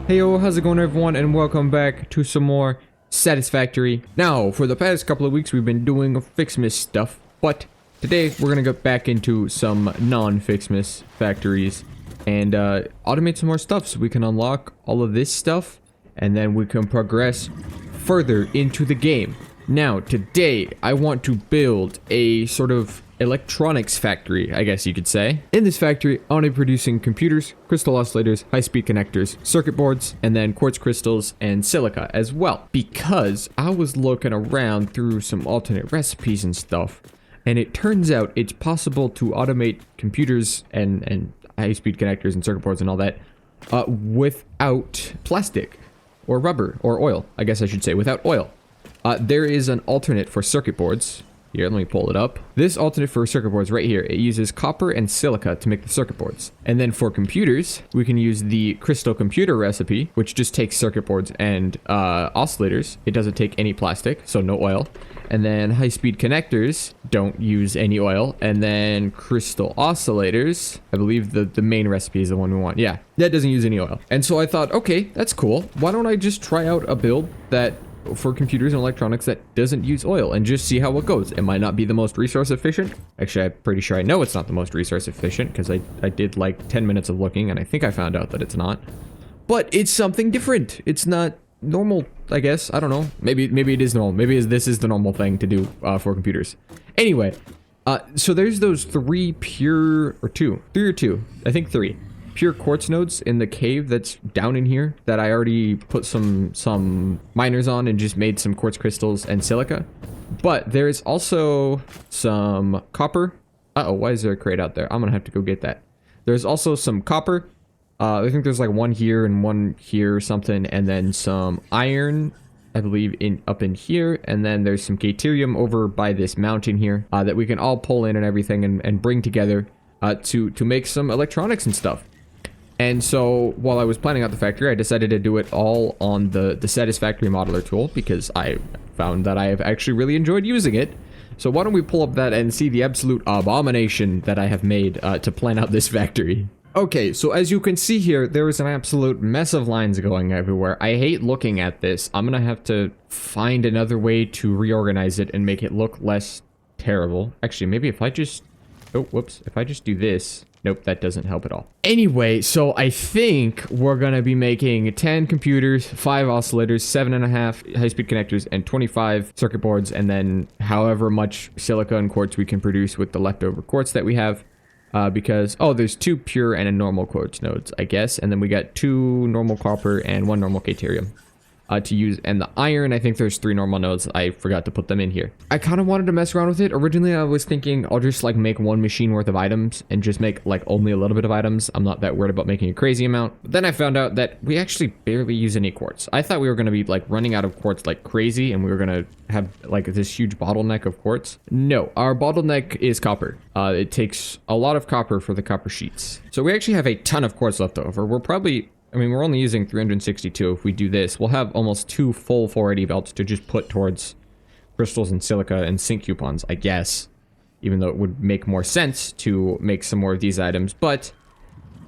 Heyo, how's it going everyone, and welcome back to some more Satisfactory. Now, for the past couple of weeks we've been doing Fixmas stuff, but today we're gonna go back into some non-Fixmas factories and automate some more stuff so we can unlock all of this stuff and then we can progress further into the game. Now, today I want to build a sort of electronics factory, I guess you could say. In this factory, I want to be producing computers, crystal oscillators, high-speed connectors, circuit boards, and then quartz crystals and silica as well. Because I was looking around through some alternate recipes and stuff, and it turns out it's possible to automate computers and high-speed connectors and circuit boards and all that without plastic or rubber or oil, I guess I should say, without oil. There is an alternate for circuit boards. Here, let me pull it up. This alternate for circuit boards right here, it uses copper and silica to make the circuit boards. And then for computers, we can use the crystal computer recipe, which just takes circuit boards and oscillators. It doesn't take any plastic, so no oil. And then high-speed connectors don't use any oil. And then crystal oscillators, I believe the main recipe is the one we want. Yeah, that doesn't use any oil. And so I thought, okay, that's cool. Why don't I just try out a build that for computers and electronics that doesn't use oil and just see how it goes. It might not be the most resource efficient. Actually, I'm pretty sure I know it's not the most resource efficient because I did like 10 minutes of looking and I think I found out that it's not. But it's something different. It's not normal, I guess. I don't know. Maybe it is normal. Maybe this is the normal thing to do for computers. Anyway, so there's those three or two, I think three. Pure quartz nodes in the cave that's down in here that I already put some miners on and just made some quartz crystals and silica. But there's also some copper. Uh-oh, why is there a crate out there? I'm gonna have to go get that. There's also some copper. I think there's like one here and one here or something, and then some iron, I believe, up in here, and then there's some caterium over by this mountain here that we can all pull in and everything and bring together to make some electronics and stuff. And so while I was planning out the factory, I decided to do it all on the Satisfactory modular tool because I found that I have actually really enjoyed using it. So why don't we pull up that and see the absolute abomination that I have made to plan out this factory. Okay, so as you can see here, there is an absolute mess of lines going everywhere. I hate looking at this. I'm gonna have to find another way to reorganize it and make it look less terrible. Actually, maybe if I just... Oh, whoops. If I just do this... Nope, that doesn't help at all. Anyway, so I think we're gonna be making 10 computers, 5 oscillators, 7.5 high-speed connectors, and 25 circuit boards, and then however much silica and quartz we can produce with the leftover quartz that we have. Because, oh, there's 2 pure and a normal quartz nodes, I guess, and then we got 2 normal copper and 1 normal caterium. To use, and the iron, I think there's 3 normal nodes. I forgot to put them in here. I kind of wanted to mess around with it. Originally, I was thinking I'll just like make 1 machine worth of items and just make like only a little bit of items. I'm not that worried about making a crazy amount. But then I found out that we actually barely use any quartz. I thought we were going to be like running out of quartz like crazy and we were going to have like this huge bottleneck of quartz. No, our bottleneck is copper. It takes a lot of copper for the copper sheets. So we actually have a ton of quartz left over. We're probably... I mean, we're only using 362. If we do this, we'll have almost 2 full 480 belts to just put towards crystals and silica and sync coupons, I guess. Even though it would make more sense to make some more of these items. But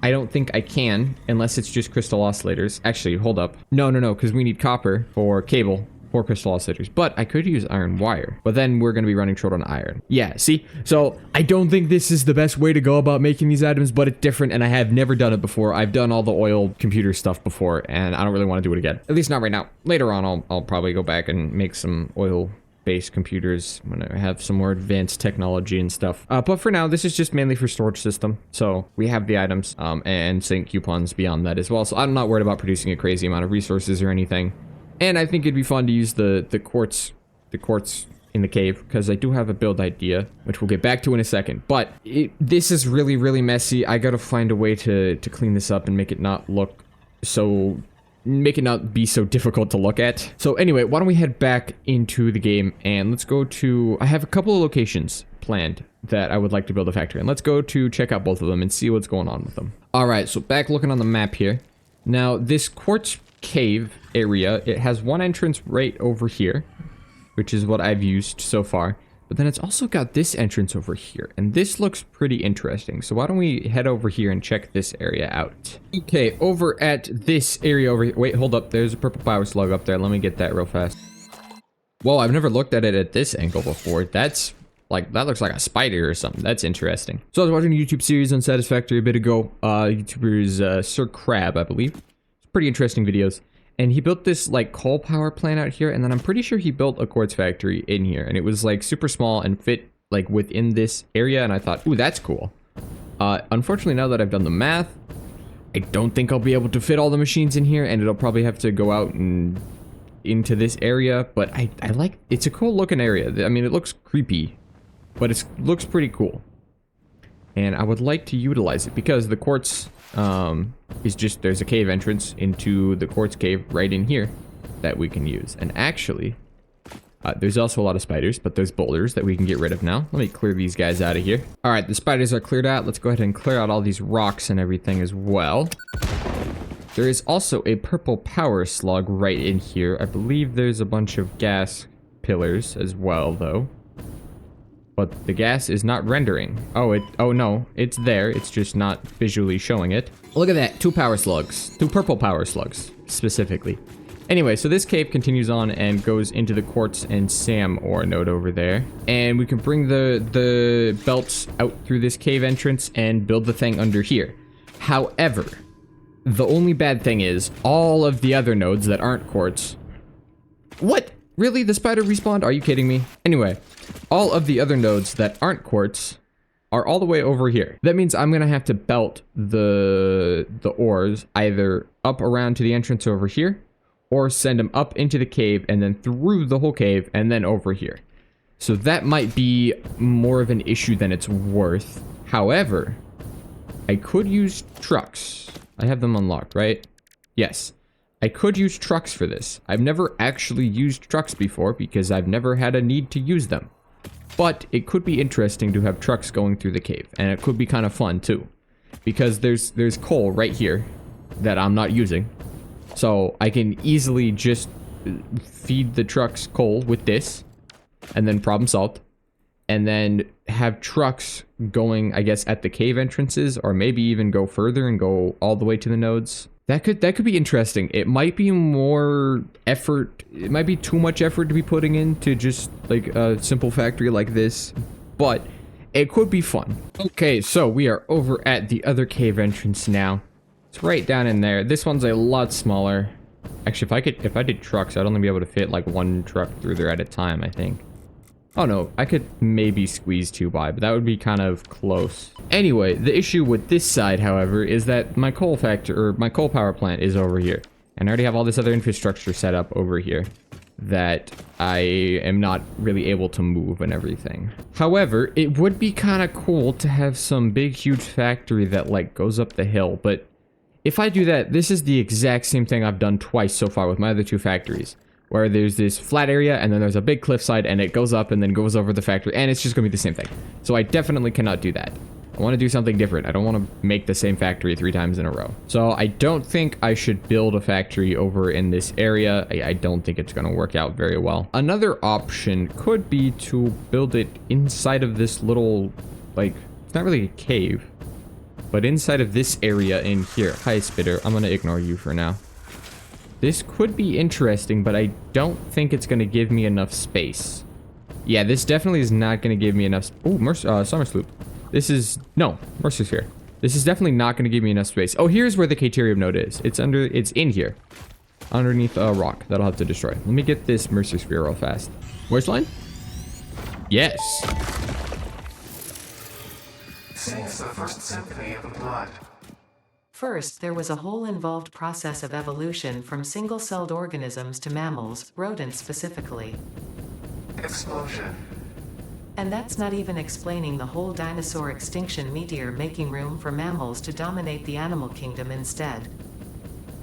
I don't think I can unless it's just crystal oscillators. Actually, hold up. No, because we need copper for cable. For crystal oscillators, but I could use iron wire, but then we're going to be running short on iron. Yeah, see? So I don't think this is the best way to go about making these items, but it's different and I have never done it before. I've done all the oil computer stuff before and I don't really want to do it again. At least not right now. Later on, I'll probably go back and make some oil-based computers when I have some more advanced technology and stuff. But for now, this is just mainly for storage system. So we have the items and sync coupons beyond that as well. So I'm not worried about producing a crazy amount of resources or anything. And I think it'd be fun to use the quartz in the cave, because I do have a build idea, which we'll get back to in a second. But this is really, really messy. I gotta find a way to clean this up and make it not be so difficult to look at. So anyway, why don't we head back into the game and let's go to... I have a couple of locations planned that I would like to build a factory, and let's go to check out both of them and see what's going on with them. All right, so back looking on the map here. Now, this quartz cave area, it has one entrance right over here, which is what I've used so far. But then it's also got this entrance over here, and this looks pretty interesting. So why don't we head over here and check this area out? Okay, over at this area over here. Wait, hold up. There's a purple power slug up there. Let me get that real fast. Whoa, I've never looked at it at this angle before. That's like, that looks like a spider or something. That's interesting. So I was watching a YouTube series on Satisfactory a bit ago. YouTuber's Sir Crab, I believe. It's pretty interesting videos. And he built this like coal power plant out here, and then I'm pretty sure he built a quartz factory in here, and it was like super small and fit like within this area, and I thought, ooh, that's cool. Unfortunately, now that I've done the math, I don't think I'll be able to fit all the machines in here, and it'll probably have to go out and into this area, but I like, it's a cool looking area. I mean, it looks creepy, but it looks pretty cool. And I would like to utilize it because the quartz is just, there's a cave entrance into the quartz cave right in here that we can use. And actually, there's also a lot of spiders, but there's boulders that we can get rid of now. Let me clear these guys out of here. All right, the spiders are cleared out. Let's go ahead and clear out all these rocks and everything as well. There is also a purple power slug right in here. I believe there's a bunch of gas pillars as well, though. But the gas is not rendering. Oh no, it's there. It's just not visually showing it. Look at that, 2 power slugs. 2 purple power slugs, specifically. Anyway, so this cave continues on and goes into the quartz and SAM ore node over there. And we can bring the belts out through this cave entrance and build the thing under here. However, the only bad thing is all of the other nodes that aren't quartz. What? Really? The spider respawned? Are you kidding me? Anyway, all of the other nodes that aren't quartz are all the way over here. That means I'm gonna have to belt the ores either up around to the entrance over here, or send them up into the cave and then through the whole cave and then over here. So that might be more of an issue than it's worth. However, I could use trucks. I have them unlocked, right? Yes. I could use trucks for this. I've never actually used trucks before because I've never had a need to use them. But it could be interesting to have trucks going through the cave, and it could be kind of fun too. Because there's coal right here that I'm not using. So I can easily just feed the trucks coal with this, and then problem solved. And then have trucks going, I guess, at the cave entrances, or maybe even go further and go all the way to the nodes. That could be interesting. It might be more effort. It might be too much effort to be putting into just like a simple factory like this, but it could be fun. Okay, so we are over at the other cave entrance now. It's right down in there. This one's a lot smaller. Actually, if I did trucks, I'd only be able to fit like 1 truck through there at a time, I think. Oh no, I could maybe squeeze 2 by, but that would be kind of close. Anyway, the issue with this side, however, is that my coal power plant is over here. And I already have all this other infrastructure set up over here that I am not really able to move and everything. However, it would be kind of cool to have some big, huge factory that like goes up the hill, but if I do that, this is the exact same thing I've done twice so far with my other 2 factories. Where there's this flat area and then there's a big cliffside and it goes up and then goes over the factory and it's just gonna be the same thing. So I definitely cannot do that. I want to do something different. I don't want to make the same factory 3 times in a row. So I don't think I should build a factory over in this area. I don't think it's gonna work out very well. Another option could be to build it inside of this little, like, it's not really a cave, but inside of this area in here. Hi, Spitter. I'm gonna ignore you for now. This could be interesting, but I don't think it's going to give me enough space. Yeah, this definitely is not going to give me enough... Oh, Summer Sloop. This is... No, Mercer Sphere. This is definitely not going to give me enough space. Oh, here's where the Caterium node is. It's in here. Underneath a rock that I'll have to destroy. Let me get this Mercer Sphere real fast. Where's line? Yes. Sings the first symphony of the blood. First, there was a whole involved process of evolution from single-celled organisms to mammals, rodents specifically. Explosion. And that's not even explaining the whole dinosaur extinction meteor making room for mammals to dominate the animal kingdom instead.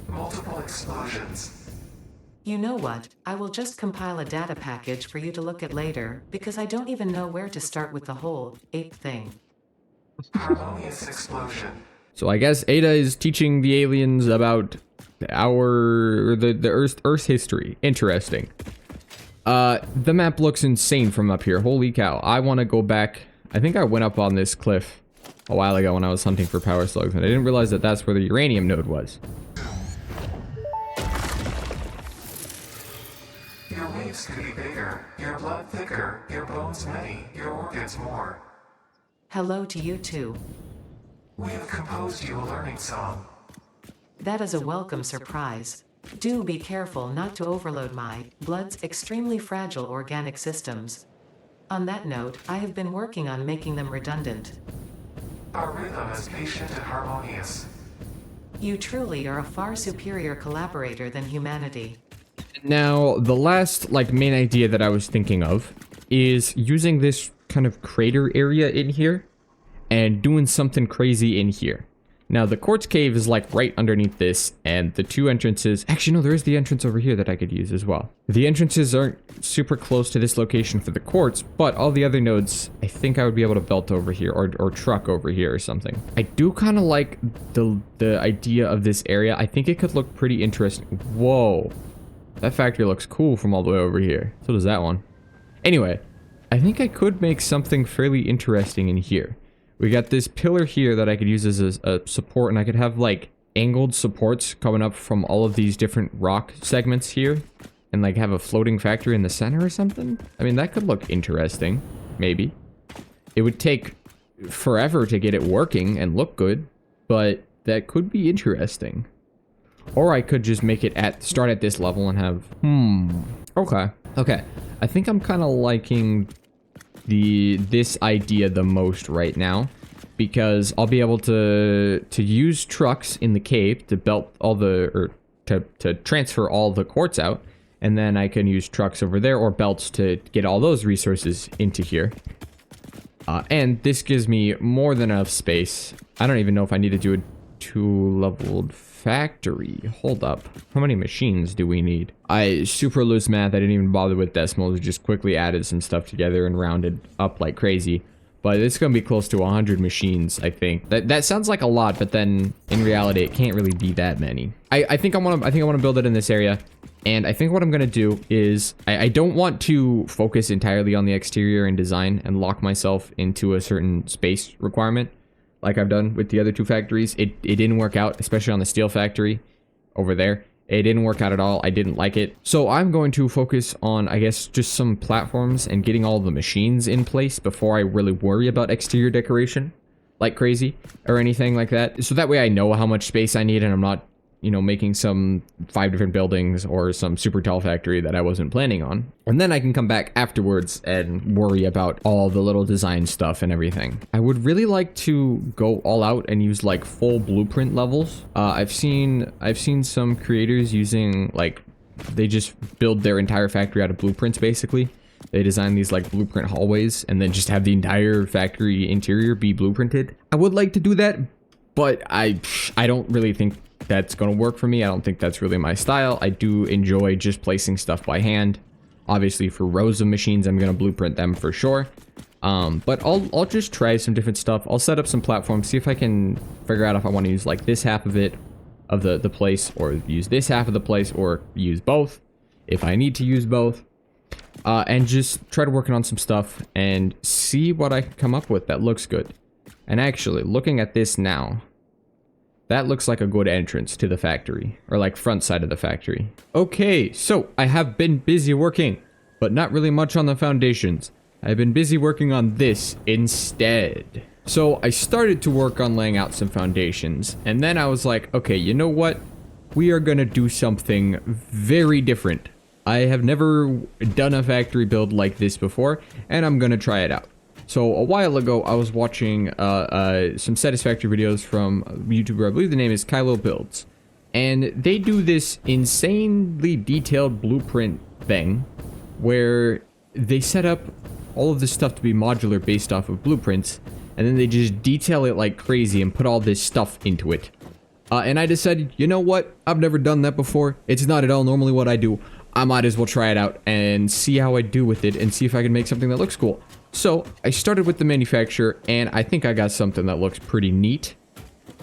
Multiple explosions. You know what? I will just compile a data package for you to look at later, because I don't even know where to start with the whole ape thing. Harmonious explosion. So I guess Ada is teaching the aliens about the Earth's history. Interesting. The map looks insane from up here. Holy cow. I want to go back. I think I went up on this cliff a while ago when I was hunting for power slugs, and I didn't realize that that's where the uranium node was. Your waves could be bigger, your blood thicker, your bones many, your organs more. Hello to you too. We have composed you a learning song. That is a welcome surprise. Do be careful not to overload my blood's extremely fragile organic systems. On that note, I have been working on making them redundant. Our rhythm is patient and harmonious. You truly are a far superior collaborator than humanity. Now, the last, like, main idea that I was thinking of is using this kind of crater area in here and doing something crazy in here. Now, the quartz cave is, like, right underneath this, and the two entrances... Actually, no, there is the entrance over here that I could use as well. The entrances aren't super close to this location for the quartz, but all the other nodes, I think I would be able to belt over here, or truck over here or something. I do kind of like the idea of this area. I think it could look pretty interesting. Whoa. That factory looks cool from all the way over here. So does that one. Anyway, I think I could make something fairly interesting in here. We got this pillar here that I could use as a support, and I could have, like, angled supports coming up from all of these different rock segments here, and, like, have a floating factory in the center or something. I mean, that could look interesting, maybe. It would take forever to get it working and look good, but that could be interesting. Or I could just make it start at this level and have, okay. I think I'm kind of liking this idea the most right now, because I'll be able to use trucks in the cave to belt all the, or to transfer all the quartz out, and then I can use trucks over there or belts to get all those resources into here. And this gives me more than enough space. I don't even know if I need to do a 2-leveled factory. Hold up. How many machines do we need? I super loose math. I didn't even bother with decimals. Just quickly added some stuff together and rounded up like crazy. But it's going to be close to 100 machines, I think. That sounds like a lot, but then in reality, it can't really be that many. I think I want to build it in this area. And I think what I'm going to do is I don't want to focus entirely on the exterior and design and lock myself into a certain space requirement like I've done with the other two factories. It didn't work out, especially on the steel factory over there. It didn't work out at all. I didn't like it. So I'm going to focus on, I guess, just some platforms and getting all the machines in place before I really worry about exterior decoration like crazy or anything like that. So that way I know how much space I need and I'm not, you know, making some 5 different buildings or some super tall factory that I wasn't planning on. And then I can come back afterwards and worry about all the little design stuff and everything. I would really like to go all out and use like full blueprint levels. I've seen some creators using, like, they just build their entire factory out of blueprints basically. They design these like blueprint hallways and then just have the entire factory interior be blueprinted. I would like to do that, but I don't really think that's going to work for me. I don't think that's really my style. I do enjoy just placing stuff by hand. Obviously, for rows of machines, I'm going to blueprint them for sure. But I'll just try some different stuff. I'll set up some platforms, see if I can figure out if I want to use like this half of it, of the place, or use this half of the place, or use both, if I need to use both. And just try to work on some stuff and see what I can come up with that looks good. And actually, looking at this now, that looks like a good entrance to the factory, or like front side of the factory. Okay, so I have been busy working, but not really much on the foundations. I've been busy working on this instead. So I started to work on laying out some foundations, and then I was like, okay, you know what? We are gonna do something very different. I have never done a factory build like this before, and I'm gonna try it out. So a while ago, I was watching some Satisfactory videos from a YouTuber, I believe the name is Kylo Builds. And they do this insanely detailed blueprint thing where they set up all of this stuff to be modular based off of blueprints, and then they just detail it like crazy and put all this stuff into it. And I decided, you know what? I've never done that before. It's not at all normally what I do. I might as well try it out and see how I do with it and see if I can make something that looks cool. So I started with the manufacturer, and I think I got something that looks pretty neat.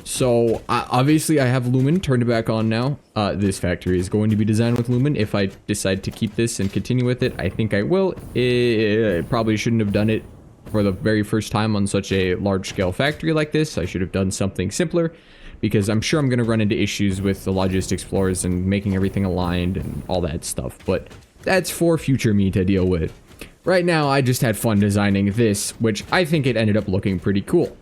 So obviously I have lumen turned back on now. This factory is going to be designed with lumen. If I decide to keep this and continue with it, I think I will. I probably shouldn't have done it for the very first time on such a large scale factory like this. I should have done something simpler, because I'm sure I'm going to run into issues with the logistics floors and making everything aligned and all that stuff. But that's for future me to deal with. Right now, I just had fun designing this, which I think it ended up looking pretty cool.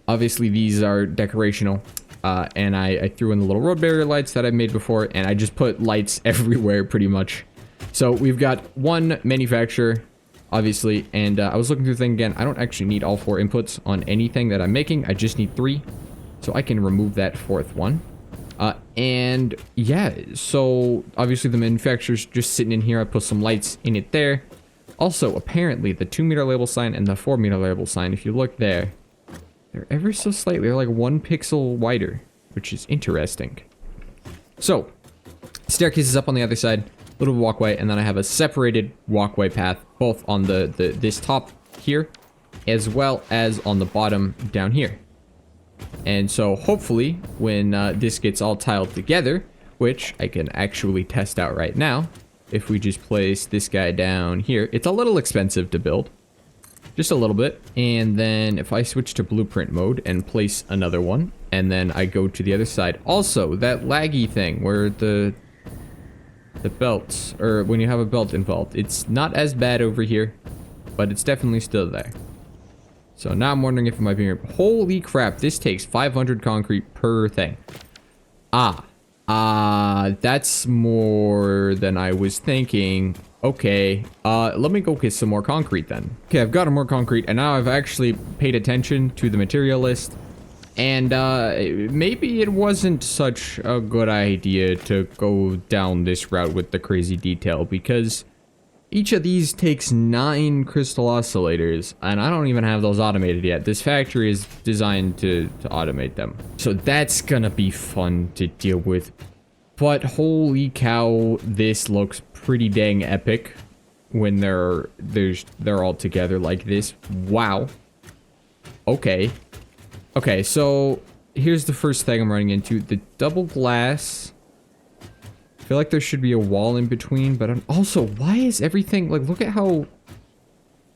Obviously, these are decorational, and I threw in the little road barrier lights that I made before, and I just put lights everywhere pretty much. So we've got one manufacturer, obviously, and I was looking through the thing again. I don't actually need all 4 inputs on anything that I'm making. I just need 3, so I can remove that 4th one. And yeah, so obviously the manufacturer's just sitting in here. I put some lights in it there. Also, apparently, the 2-meter label sign and the 4-meter label sign, if you look there, they're ever so slightly, they're like 1 pixel wider, which is interesting. So, staircase is up on the other side, little walkway, and then I have a separated walkway path, both on this top here, as well as on the bottom down here. And so, hopefully, when this gets all tiled together, which I can actually test out right now, if we just place this guy down here, it's a little expensive to build. Just a little bit. And then if I switch to blueprint mode and place another one, and then I go to the other side. Also, that laggy thing where the belts, or when you have a belt involved, it's not as bad over here, but it's definitely still there. So now I'm wondering if it might be here. Holy crap, this takes 500 concrete per thing. That's more than I was thinking. Okay, let me go get some more concrete then. Okay, I've got more concrete, and now I've actually paid attention to the material list. And, maybe it wasn't such a good idea to go down this route with the crazy detail, because each of these takes 9 crystal oscillators, and I don't even have those automated yet. This factory is designed to automate them. So that's gonna be fun to deal with. But holy cow, this looks pretty dang epic when they're all together like this. Wow. Okay. Okay, so here's the first thing I'm running into. The double glass. I feel like there should be a wall in between, but also, why is everything, like, look at how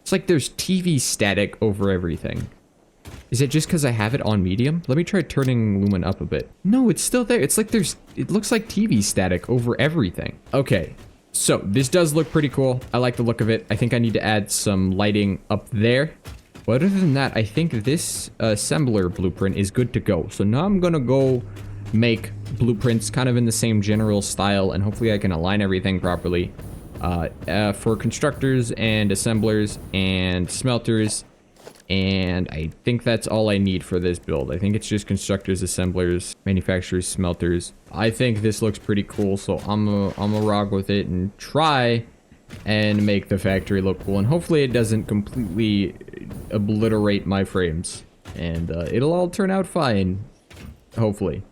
it's like there's TV static over everything. Is it just because I have it on medium? Let me try turning lumen up a bit. No, it's still there. It's like it looks like TV static over everything. Okay, so this does look pretty cool. I like the look of it. I think I need to add some lighting up there. But other than that, I think this assembler blueprint is good to go. So now I'm gonna go make blueprints kind of in the same general style, and hopefully I can align everything properly for constructors and assemblers and smelters. And I think that's all I need for this build. I think it's just constructors, assemblers, manufacturers, smelters. I think this looks pretty cool, so I'm a rock with it and try and make the factory look cool. And hopefully it doesn't completely obliterate my frames. And it'll all turn out fine, hopefully.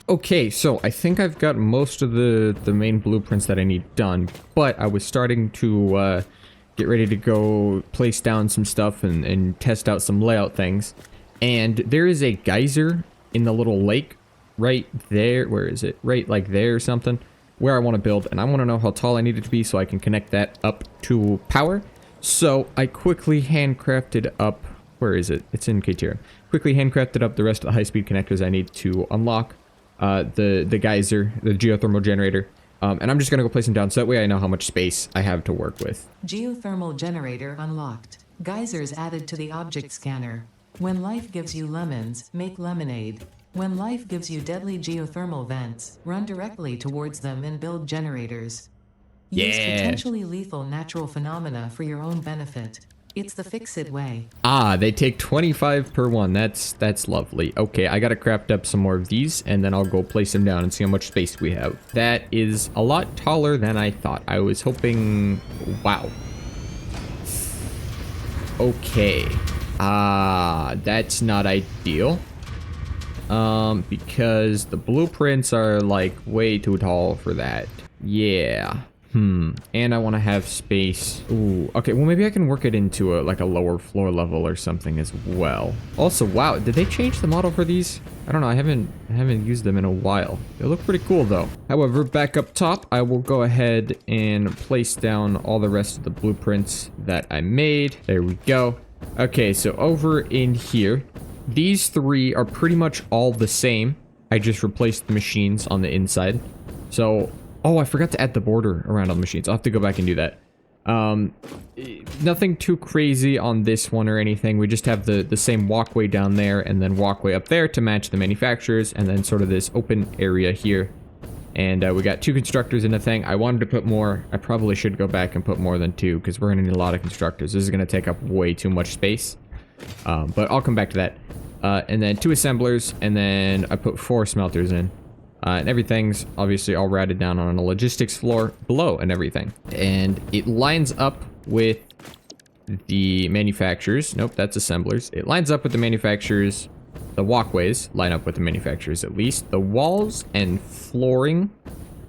Okay, so I think I've got most of the main blueprints that I need done, but I was starting to get ready to go place down some stuff and test out some layout things. And there is a geyser in the little lake right there. Where is it? Right like there or something, where I want to build. And I want to know how tall I need it to be so I can connect that up to power. So I quickly handcrafted up, where is it? It's in KTR. Quickly handcrafted up the rest of the high-speed connectors I need to unlock the geyser, the geothermal generator. And I'm just going to go place them down so that way I know how much space I have to work with. Geothermal generator unlocked. Geysers added to the object scanner. When life gives you lemons, make lemonade. When life gives you deadly geothermal vents, run directly towards them and build generators. Use potentially lethal natural phenomena for your own benefit. It's the fix-it way. Ah, they take 25 per one. That's lovely. Okay, I gotta craft up some more of these, and then I'll go place them down and see how much space we have. That is a lot taller than I thought. I was hoping... Wow. Okay. That's not ideal. Because the blueprints are, like, way too tall for that. Yeah. And I want to have space. Ooh, okay, well maybe I can work it into like a lower floor level or something as well. Also, wow, did they change the model for these? I don't know, I haven't used them in a while. They look pretty cool though. However, back up top, I will go ahead and place down all the rest of the blueprints that I made. There we go. Okay, so over in here, these three are pretty much all the same. I just replaced the machines on the inside. So, oh, I forgot to add the border around all the machines. I'll have to go back and do that. Nothing too crazy on this one or anything. We just have the same walkway down there and then walkway up there to match the manufacturers, and then sort of this open area here. And we got 2 constructors in the thing. I wanted to put more. I probably should go back and put more than 2 because we're going to need a lot of constructors. This is going to take up way too much space. But I'll come back to that. And then 2 assemblers, and then I put 4 smelters in. And everything's obviously all routed down on a logistics floor below and everything. And it lines up with the manufacturers. Nope, that's assemblers. It lines up with the manufacturers. The walkways line up with the manufacturers at least. The walls and flooring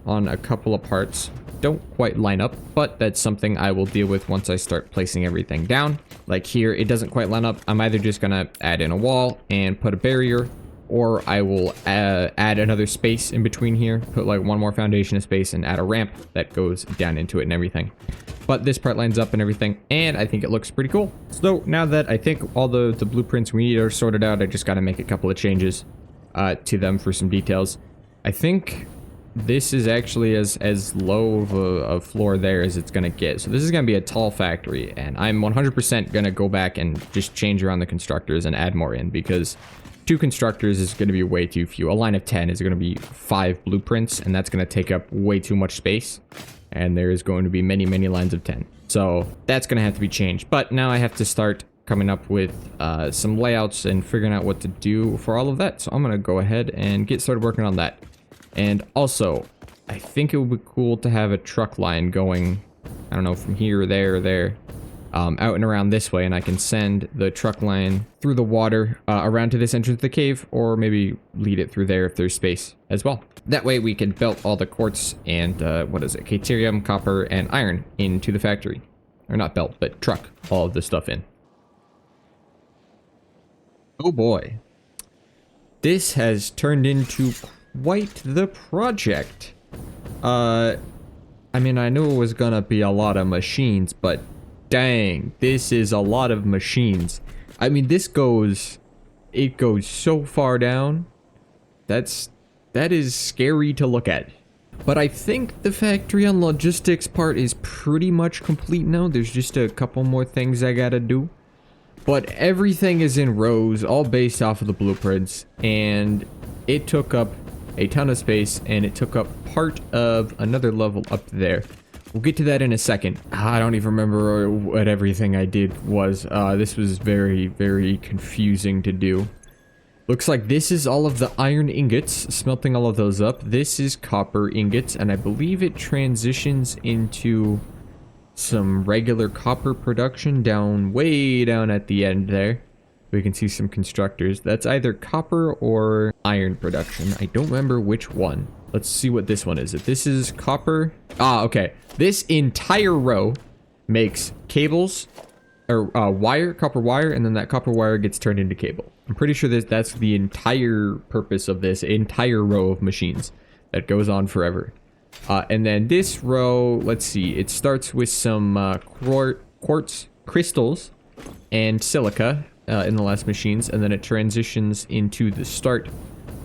on a couple of parts don't quite line up, but that's something I will deal with once I start placing everything down. Like here, it doesn't quite line up. I'm either just gonna add in a wall and put a barrier, or I will add another space in between here, put like 1 more foundation of space and add a ramp that goes down into it and everything. But this part lines up and everything, and I think it looks pretty cool. So now that I think all the blueprints we need are sorted out, I just got to make a couple of changes to them for some details. I think this is actually as low of a floor there as it's going to get. So this is going to be a tall factory, and I'm 100% going to go back and just change around the constructors and add more in, because 2 constructors is going to be way too few. A line of 10 is going to be 5 blueprints, and that's going to take up way too much space. And there is going to be many, many lines of 10. So that's going to have to be changed. But now I have to start coming up with some layouts and figuring out what to do for all of that. So I'm going to go ahead and get started working on that. And also, I think it would be cool to have a truck line going, I don't know, from here or there or there. Out and around this way, and I can send the truck line through the water around to this entrance of the cave, or maybe lead it through there if there's space as well. That way we can belt all the quartz and what is it, Caterium, copper, and iron into the factory. Or not belt, but truck all of this stuff in. Oh boy. This has turned into quite the project. I mean, I knew it was gonna be a lot of machines, but dang, this is a lot of machines. I mean, it goes so far down. That is scary to look at. But I think the factory on logistics part is pretty much complete now. There's just a couple more things I gotta do. But everything is in rows, all based off of the blueprints. And it took up a ton of space, and it took up part of another level up there. We'll get to that in a second. I don't even remember what everything I did was. This was very, very confusing to do. Looks like this is all of the iron ingots, smelting all of those up. This is copper ingots, and I believe it transitions into some regular copper production way down at the end there. We can see some constructors. That's either copper or iron production. I don't remember which one. Let's see what this one is. If this is copper... Ah, okay. This entire row makes cables, or wire, copper wire, and then that copper wire gets turned into cable. I'm pretty sure that's the entire purpose of this entire row of machines that goes on forever. And then this row, let's see, it starts with some quartz crystals and silica in the last machines, and then it transitions into the start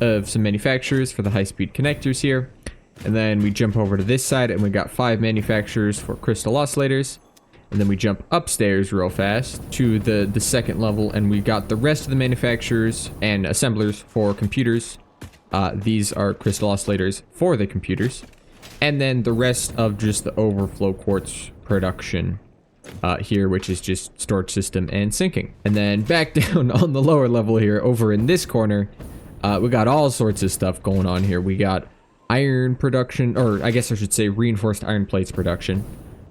of some manufacturers for the high-speed connectors here. And then we jump over to this side, and we got 5 manufacturers for crystal oscillators. And then we jump upstairs real fast to the second level, and we got the rest of the manufacturers and assemblers for computers. These are crystal oscillators for the computers. And then the rest of just the overflow quartz production here, which is just storage system and sinking. And then back down on the lower level here, over in this corner, we got all sorts of stuff going on here. We got iron production, or I guess I should say reinforced iron plates production.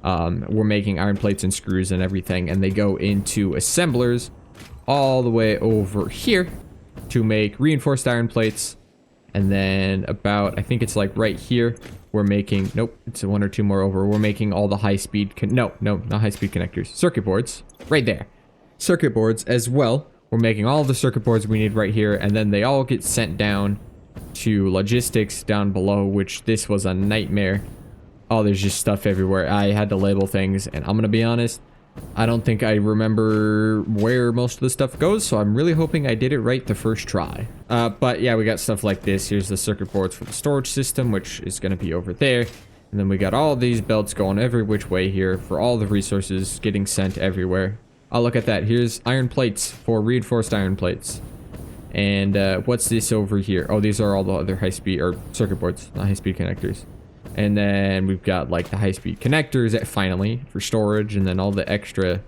We're making iron plates and screws and everything, and they go into assemblers all the way over here to make reinforced iron plates And then about, I think it's like right here, we're making, nope, it's one or two more over. We're making all the high-speed, no, not high-speed connectors, circuit boards, right there. Circuit boards as well. We're making all of the circuit boards we need right here, and then they all get sent down to logistics down below, which this was a nightmare. Oh, there's just stuff everywhere. I had to label things, and I'm gonna be honest, I don't think I remember where most of the stuff goes, so I'm really hoping I did it right the first try. But yeah, we got stuff like this. Here's the circuit boards for the storage system, which is gonna be over there. And then we got all these belts going every which way here for all the resources getting sent everywhere. Oh, look at that. Here's iron plates for reinforced iron plates. And what's this over here? Oh, these are all the other high-speed, or circuit boards, not high-speed connectors. And then we've got like the high-speed connectors finally for storage, and then all the extra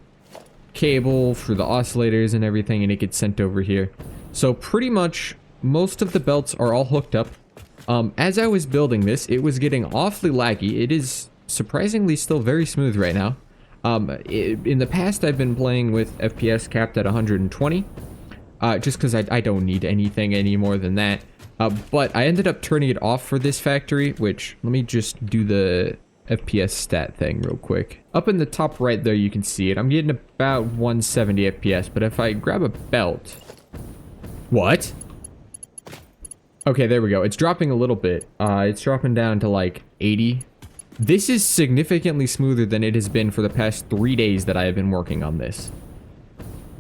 cable for the oscillators and everything, and it gets sent over here. So pretty much most of the belts are all hooked up. As I was building this, it was getting awfully laggy. It is surprisingly still very smooth right now. In the past, I've been playing with FPS capped at 120, just because I don't need anything any more than that. But I ended up turning it off for this factory, which, let me just do the FPS stat thing real quick. Up in the top right there, you can see it. I'm getting about 170 FPS, but if I grab a belt... What? Okay, there we go. It's dropping a little bit. It's dropping down to like 80. This is significantly smoother than it has been for the past 3 days that I have been working on this.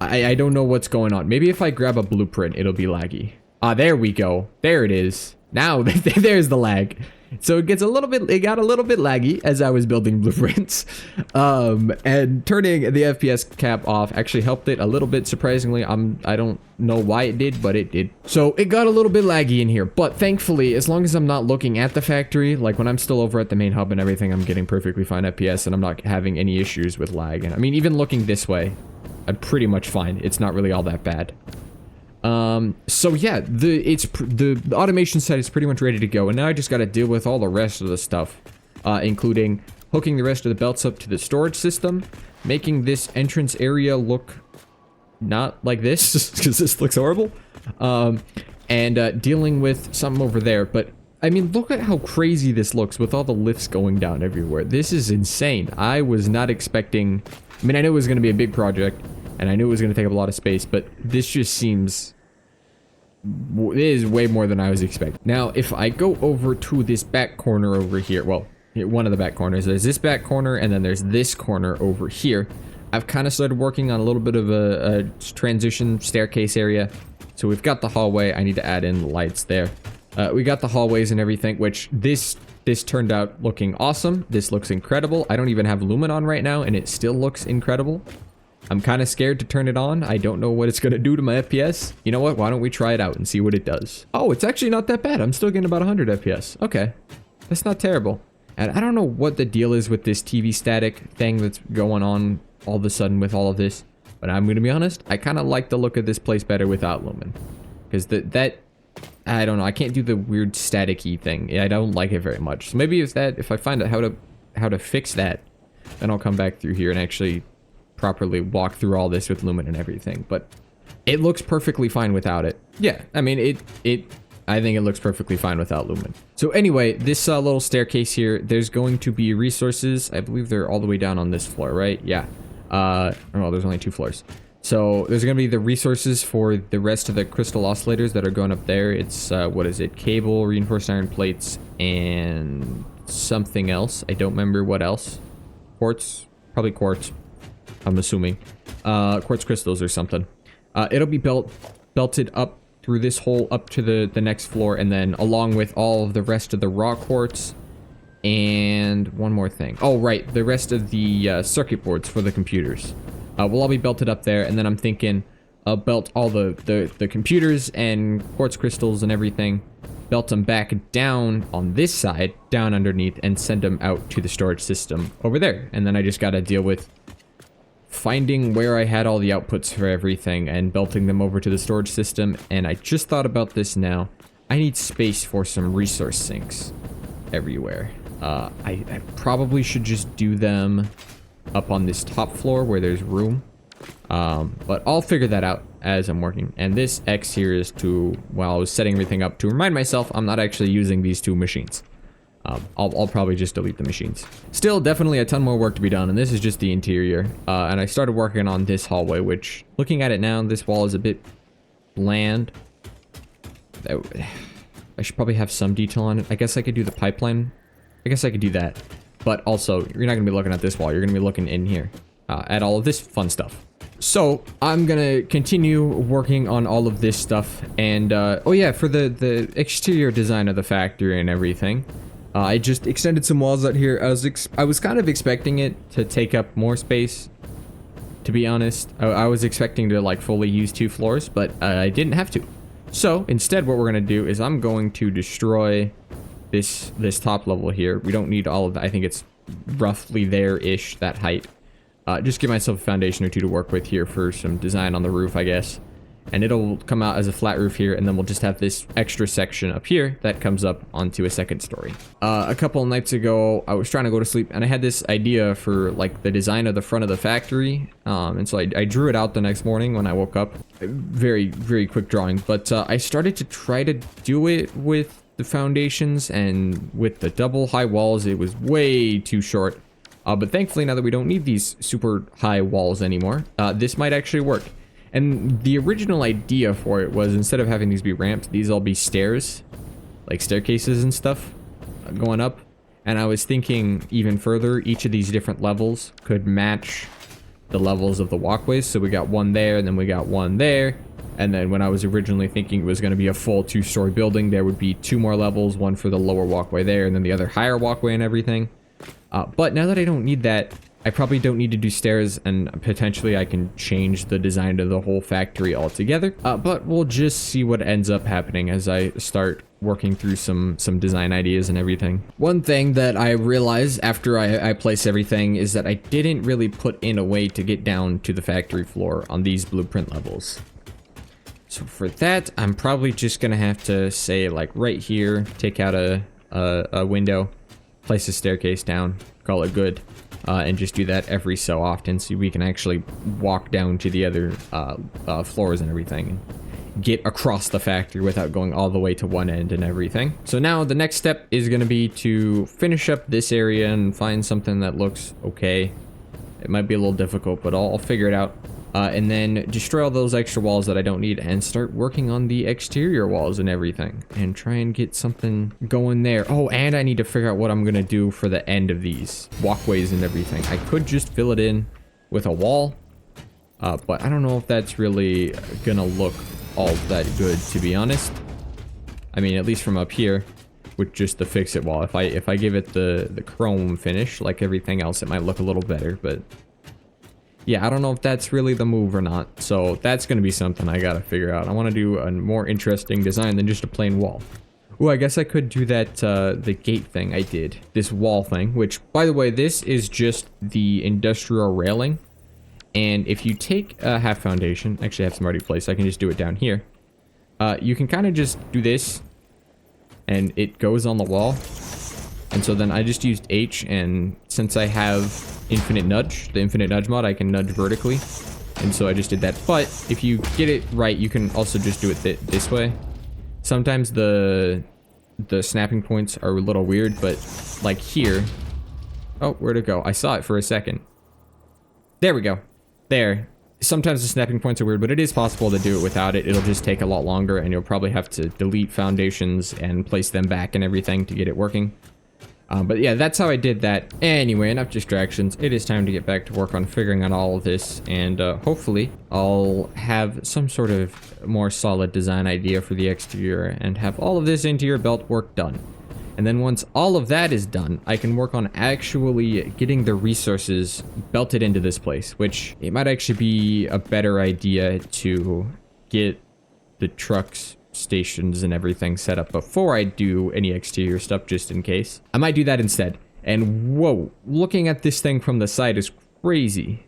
I don't know what's going on. Maybe if I grab a blueprint, it'll be laggy. Ah, there we go. There it is. Now, there's the lag. So it got a little bit laggy as I was building blueprints. And turning the FPS cap off actually helped it a little bit, surprisingly. I don't know why it did, but it did. So it got a little bit laggy in here, but thankfully, as long as I'm not looking at the factory, like when I'm still over at the main hub and everything, I'm getting perfectly fine FPS and I'm not having any issues with lag. And I mean, even looking this way, I'm pretty much fine. It's not really all that bad. So yeah, the automation side is pretty much ready to go, and now I just got to deal with all the rest of the stuff, including hooking the rest of the belts up to the storage system, making this entrance area look not like this, because this looks horrible, and dealing with something over there. But I mean, look at how crazy this looks with all the lifts going down everywhere. This is insane. I was not expecting... I mean, I knew it was going to be a big project, and I knew it was going to take up a lot of space, but this just seems... It is way more than I was expecting. Now, if I go over to this back corner over here, well, one of the back corners, there's this back corner, and then there's this corner over here. I've kind of started working on a little bit of a transition staircase area. So we've got the hallway. I need to add in lights there. We got the hallways and everything, which this turned out looking awesome. This looks incredible. I don't even have Lumen on right now, and it still looks incredible. I'm kind of scared to turn it on. I don't know what it's going to do to my FPS. You know what? Why don't we try it out and see what it does? Oh, it's actually not that bad. I'm still getting about 100 FPS. Okay. That's not terrible. And I don't know what the deal is with this TV static thing that's going on all of a sudden with all of this. But I'm going to be honest. I kind of like the look of this place better without Lumen. Because I don't know. I can't do the weird static-y thing. I don't like it very much. So maybe if I find out how to fix that, then I'll come back through here and actually properly walk through all this with Lumen and everything. But it looks perfectly fine without it. Yeah, I mean, I think it looks perfectly fine without Lumen. So anyway, this little staircase here, there's going to be resources. I believe they're all the way down on this floor, right? Yeah. Well, there's only 2 floors. So there's going to be the resources for the rest of the crystal oscillators that are going up there. It's, what is it? Cable, reinforced iron plates, and something else. I don't remember what else. Quartz? Probably quartz. I'm assuming. Quartz crystals or something. It'll be belted up through this hole up to the next floor, and then along with all of the rest of the raw quartz. And one more thing. Oh, right. The rest of the circuit boards for the computers. Will all be belted up there, and then I'm thinking belt all the computers and quartz crystals and everything, belt them back down on this side, down underneath, and send them out to the storage system over there. And then I just got to deal with finding where I had all the outputs for everything and belting them over to the storage system. And I just thought about this now. I need space for some resource sinks everywhere. I probably should just do them up on this top floor where there's room. But I'll figure that out as I'm working. And this X here is to, while I was setting everything up, to remind myself I'm not actually using these two machines. I'll probably just delete the machines. Still, definitely a ton more work to be done, and this is just the interior. And I started working on this hallway, which, looking at it now, this wall is a bit bland. I should probably have some detail on it. I guess I could do the pipeline. I guess I could do that. But also, you're not going to be looking at this wall. You're going to be looking in here at all of this fun stuff. So, I'm going to continue working on all of this stuff. And, oh yeah, for the exterior design of the factory and everything, I just extended some walls out here. I was kind of expecting it to take up more space, to be honest. I was expecting to, like, fully use 2 floors, but I didn't have to. So, instead, what we're going to do is I'm going to destroy this top level here. We don't need all of that. I think it's roughly there-ish, that height. Just give myself a foundation or 2 to work with here for some design on the roof, I guess. And it'll come out as a flat roof here, and then we'll just have this extra section up here that comes up onto a 2nd story. A couple of nights ago, I was trying to go to sleep, and I had this idea for, like, the design of the front of the factory. And so I drew it out the next morning when I woke up. Very, very quick drawing. But I started to try to do it with the foundations, and with the double high walls, it was way too short. But thankfully, now that we don't need these super high walls anymore, this might actually work. And the original idea for it was, instead of having these be ramps, these all be stairs, like staircases and stuff going up. And I was thinking even further, each of these different levels could match the levels of the walkways. So we got one there, and then we got one there. And then when I was originally thinking it was going to be a full 2-story building, there would be 2 more levels, one for the lower walkway there, and then the other higher walkway and everything. But now that I don't need that, I probably don't need to do stairs, and potentially I can change the design of the whole factory altogether. But we'll just see what ends up happening as I start working through some design ideas and everything. One thing that I realized after I place everything is that I didn't really put in a way to get down to the factory floor on these blueprint levels. So for that, I'm probably just gonna have to say, like, right here, take out a window, place a staircase down, call it good. And just do that every so often so we can actually walk down to the other floors and everything and get across the factory without going all the way to one end and everything. So now the next step is going to be to finish up this area and find something that looks okay. It might be a little difficult, but I'll figure it out. And then destroy all those extra walls that I don't need and start working on the exterior walls and everything and try and get something going there. Oh, and I need to figure out what I'm going to do for the end of these walkways and everything. I could just fill it in with a wall, but I don't know if that's really going to look all that good, to be honest. I mean, at least from up here with just the fix-it wall. If I give it the chrome finish like everything else, it might look a little better, but yeah, I don't know if that's really the move or not. So that's going to be something I got to figure out. I want to do a more interesting design than just a plain wall. Oh, I guess I could do that, the gate thing I did. This wall thing, which, by the way, this is just the industrial railing. And if you take a half foundation, actually I have some already placed, I can just do it down here. You can kind of just do this, and it goes on the wall. And so then I just used H, and since I have infinite nudge, the infinite nudge mod, I can nudge vertically. And so I just did that. But if you get it right, you can also just do it this way. Sometimes the snapping points are a little weird, but like here. Oh, where'd it go? I saw it for a second. There we go. There. Sometimes the snapping points are weird, but it is possible to do it without it. It'll just take a lot longer, and you'll probably have to delete foundations and place them back and everything to get it working. But yeah, that's how I did that. Anyway, enough distractions. It is time to get back to work on figuring out all of this, and hopefully I'll have some sort of more solid design idea for the exterior and have all of this interior belt work done. And then once all of that is done, I can work on actually getting the resources belted into this place, which it might actually be a better idea to get the trucks, stations, and everything set up before I do any exterior stuff, just in case. I might do that instead. And whoa, looking at this thing from the side is crazy.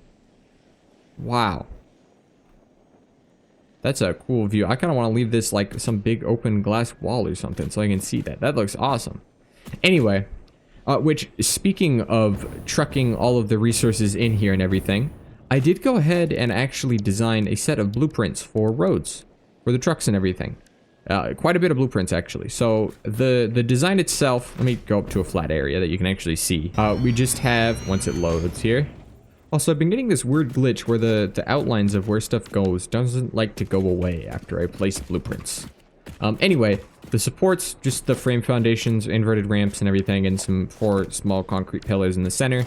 Wow. That's a cool view. I kind of want to leave this like some big open glass wall or something so I can see that. That looks awesome. Anyway, which, speaking of trucking all of the resources in here and everything, I did go ahead and actually design a set of blueprints for roads, for the trucks and everything. Quite a bit of blueprints, actually. So the design itself, let me go up to a flat area that you can actually see. We just have, once it loads here. Also, I've been getting this weird glitch where the outlines of where stuff goes doesn't like to go away after I place blueprints. Anyway, the supports, just the frame foundations, inverted ramps and everything, and some 4 small concrete pillars in the center.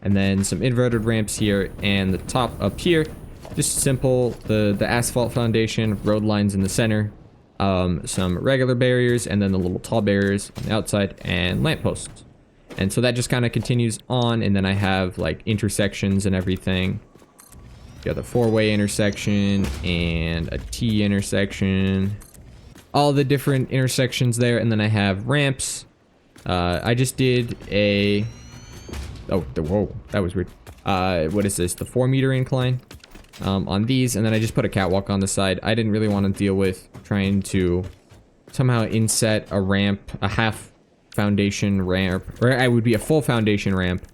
And then some inverted ramps here, and the top up here, just simple, the asphalt foundation, road lines in the center, some regular barriers, and then the little tall barriers on the outside, and lampposts. And so that just kind of continues on, and then I have like intersections and everything. You got the 4-way intersection and a T intersection. All the different intersections there, and then I have ramps. I just did a... Oh, whoa, that was weird. What is this? The 4-meter incline on these, and then I just put a catwalk on the side. I didn't really want to deal with trying to somehow inset a ramp, a half foundation ramp, or I would be a full foundation ramp,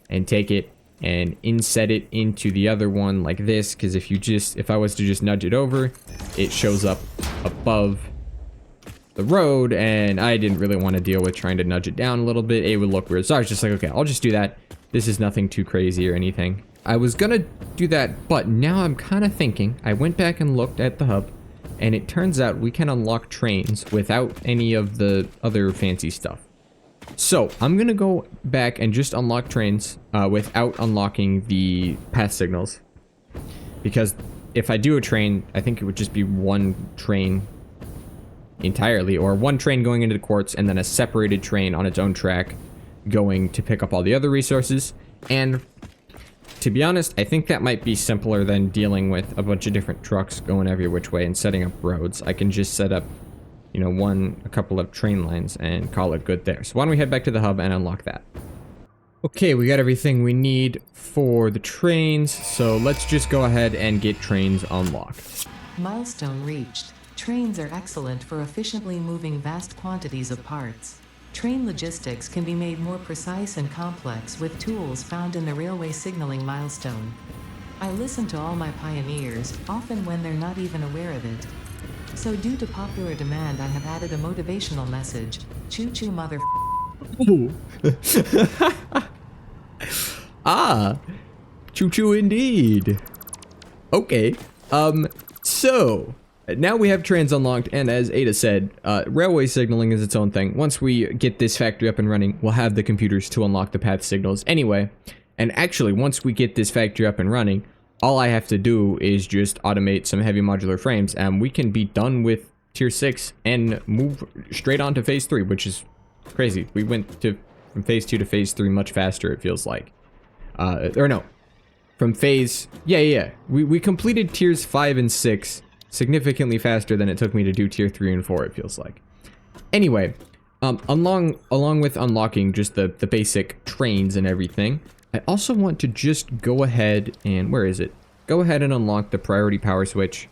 and take it and inset it into the other one like this, because if I was to just nudge it over, it shows up above the road, and I didn't really want to deal with trying to nudge it down a little bit. It would look weird. So I was just like, okay, I'll just do that. This is nothing too crazy or anything. I was gonna do that, but now I'm kind of thinking, I went back and looked at the hub, and it turns out we can unlock trains without any of the other fancy stuff. So I'm gonna go back and just unlock trains without unlocking the path signals. Because if I do a train, I think it would just be one train entirely, or one train going into the quartz and then a separated train on its own track going to pick up all the other resources. And to be honest, I think that might be simpler than dealing with a bunch of different trucks going every which way and setting up roads. I can just set up, you know, a couple of train lines and call it good there. So why don't we head back to the hub and unlock that. Okay, we got everything we need for the trains, so let's just go ahead and get trains unlocked. Milestone reached. Trains are excellent for efficiently moving vast quantities of parts. Train logistics can be made more precise and complex with tools found in the railway signaling milestone. I listen to all my pioneers, often when they're not even aware of it. So due to popular demand, I have added a motivational message. Choo-choo mother... Ah, choo-choo indeed. Okay, so now we have trains unlocked, and as Ada said, railway signaling is its own thing. Once we get this factory up and running, we'll have the computers to unlock the path signals anyway. And actually, once we get this factory up and running, all I have to do is just automate some heavy modular frames, and we can be done with tier 6 and move straight on to phase 3, which is crazy. We went from phase 2 to phase 3 much faster, it feels like. Or no, from phase... Yeah. We completed tiers 5 and 6 significantly faster than it took me to do tier 3 and 4, it feels like. Anyway, along with unlocking just the basic trains and everything, I also want to just go ahead and... Where is it? Go ahead and unlock the priority power switch.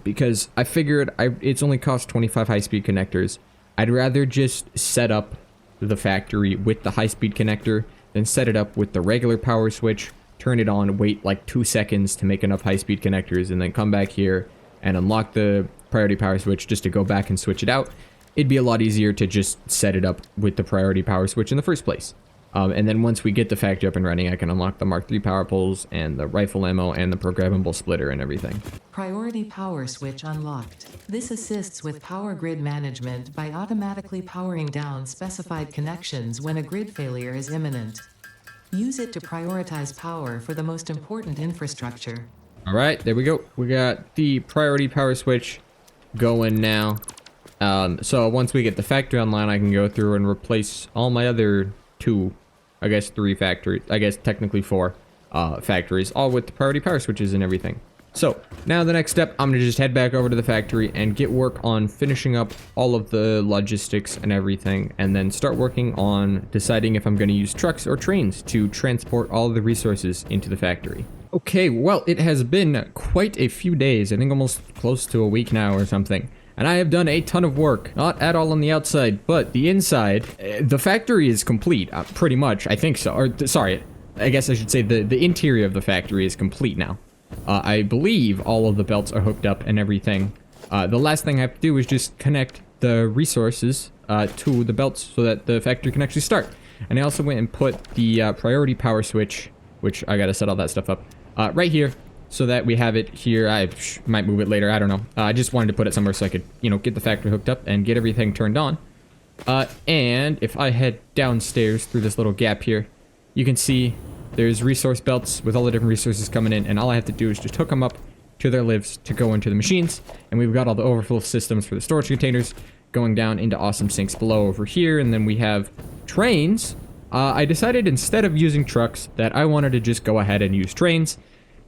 Because I figured it's only cost 25 high-speed connectors. I'd rather just set up the factory with the high-speed connector than set it up with the regular power switch, turn it on, wait like 2 seconds to make enough high-speed connectors, and then come back here and unlock the priority power switch just to go back and switch it out. It'd be a lot easier to just set it up with the priority power switch in the first place. And then once we get the factory up and running, I can unlock the Mark III power poles and the rifle ammo and the programmable splitter and everything. Priority power switch unlocked. This assists with power grid management by automatically powering down specified connections when a grid failure is imminent. Use it to prioritize power for the most important infrastructure. All right, there we go. We got the priority power switch going now. So once we get the factory online, I can go through and replace all my other 2, I guess 3 factories, I guess technically 4 factories, all with the priority power switches and everything. So now the next step, I'm gonna just head back over to the factory and get work on finishing up all of the logistics and everything, and then start working on deciding if I'm gonna use trucks or trains to transport all of the resources into the factory. Okay, well, it has been quite a few days, I think almost close to a week now or something. And I have done a ton of work, not at all on the outside, but the inside. The factory is complete, pretty much, I think so. Or, sorry, I guess I should say the interior of the factory is complete now. I believe all of the belts are hooked up and everything. The last thing I have to do is just connect the resources to the belts so that the factory can actually start. And I also went and put the priority power switch, which I gotta set all that stuff up, right here, so that we have it here. I might move it later, I don't know. I just wanted to put it somewhere so I could, you know, get the factory hooked up and get everything turned on. And if I head downstairs through this little gap here, you can see there's resource belts with all the different resources coming in, and all I have to do is just hook them up to their lives to go into the machines. And we've got all the overflow systems for the storage containers going down into awesome sinks below over here. And then we have trains. I decided instead of using trucks that I wanted to just go ahead and use trains,